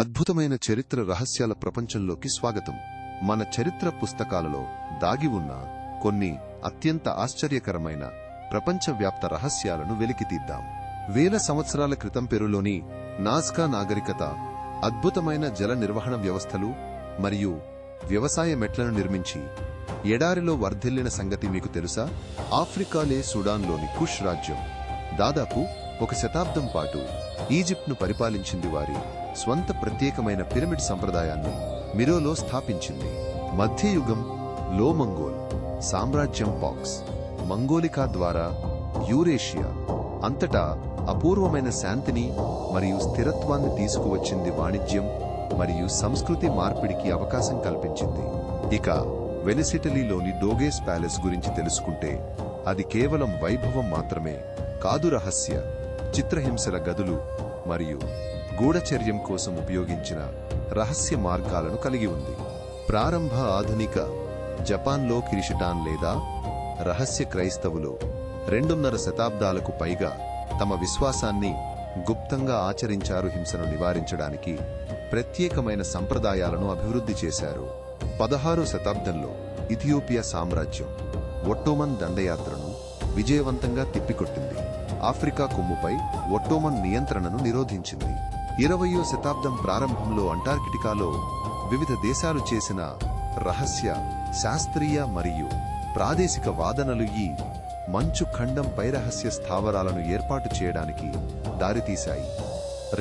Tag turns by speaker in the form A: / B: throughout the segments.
A: అద్భుతమైన చరిత్ర రహస్యాల ప్రపంచంలోకి స్వాగతం. మన చరిత్ర పుస్తకాలలో దాగి ఉన్న కొన్ని అత్యంత ఆశ్చర్యకరమైన ప్రపంచవ్యాప్త రహస్యాలను వెలికితీద్దాం. వేల సంవత్సరాల క్రితం పెరులోని నాజ్కా నాగరికత అద్భుతమైన జల నిర్వహణ వ్యవస్థలు మరియు వ్యవసాయ మెట్లను నిర్మించి ఎడారిలో వర్ధిల్లిన సంగతి మీకు తెలుసా? ఆఫ్రికాలే సుడాన్లోని కుష్ రాజ్యం దాదాపు 1 శతాబ్దం పాటు ఈజిప్ట్ను పరిపాలించింది. వారి స్వంత ప్రత్యేకమైన పిరమిడ్ సంప్రదాయాన్ని మిరోలో స్థాపించింది. మధ్యయుగం లో మంగోల్ సామ్రాజ్యం పాక్స్ మంగోలికా ద్వారా యూరేషియా అంతటా అపూర్వమైన శాంతిని మరియు స్థిరత్వాన్ని తీసుకువచ్చింది. వాణిజ్యం మరియు సంస్కృతి మార్పిడికి అవకాశం కల్పించింది. ఇక వెనిసిటలీలోని డోగేస్ ప్యాలెస్ గురించి తెలుసుకుంటే అది కేవలం వైభవం మాత్రమే కాదు, రహస్య చిత్రహింసల గదులు మరియు గూఢచర్యం కోసం ఉపయోగించిన రహస్య మార్గాలను కలిగి ఉంది. ప్రారంభ ఆధునిక జపాన్లో కిరిషిటాన్ లేదా రహస్య క్రైస్తవులు 2.5 శతాబ్దాలకు పైగా తమ విశ్వాసాన్ని గుప్తంగా ఆచరించారు. హింసను నివారించడానికి ప్రత్యేకమైన సంప్రదాయాలను అభివృద్ధి చేశారు. 16వ శతాబ్దంలో ఇథియోపియా సామ్రాజ్యం ఒట్టోమన్ దండయాత్రను విజయవంతంగా తిప్పికొట్టింది. ఆఫ్రికా కొమ్ముపై ఒట్టోమన్ నియంత్రణను నిరోధించింది. 20వ శతాబ్దం ప్రారంభంలో అంటార్కిటికాలో వివిధ దేశాలు చేసిన రహస్య శాస్త్రీయ మరియు ప్రాదేశిక వాదనలు ఈ మంచు ఖండంపై రహస్య స్థావరాలను ఏర్పాటు చేయడానికి దారితీశాయి.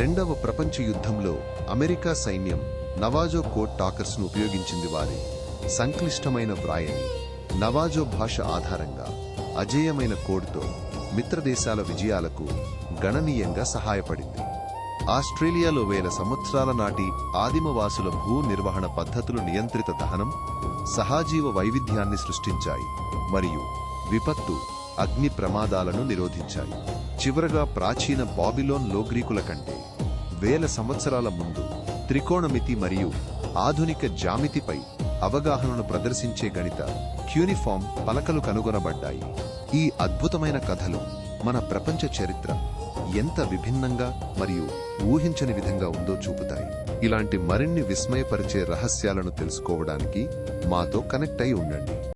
A: 2వ ప్రపంచ యుద్ధంలో అమెరికా సైన్యం నవాజో కోడ్ టాకర్స్ను ఉపయోగించింది. వారి సంక్లిష్టమైన వ్రాయని నవాజో భాష ఆధారంగా అజేయమైన కోడ్తో మిత్రదేశాల విజయాలకు గణనీయంగా సహాయపడింది. ఆస్ట్రేలియాలో వేల సంవత్సరాల నాటి ఆదిమవాసుల భూ నిర్వహణ పద్ధతులు నియంత్రిత దహనం, సహజీవ వైవిధ్యాన్ని సృష్టించాయి మరియు విపత్తు, అగ్ని ప్రమాదాలను నిరోధించాయి. చివరగా ప్రాచీన బాబిలోన్ లోగ్రీకుల కంటే వేల సంవత్సరాల ముందు త్రికోణమితి మరియు ఆధునిక జామితిపై అవగాహనను ప్రదర్శించే గణిత క్యూనిఫామ్ పలకలు కనుగొనబడ్డాయి. ఈ అద్భుతమైన కథలు మన ప్రపంచ చరిత్ర ఎంత విభిన్నంగా మరియు ఊహించని విధంగా ఉందో చూపుతాయి. ఇలాంటి మరిన్ని విస్మయపరిచే రహస్యాలను తెలుసుకోవడానికి మాతో కనెక్ట్ అయి ఉండండి.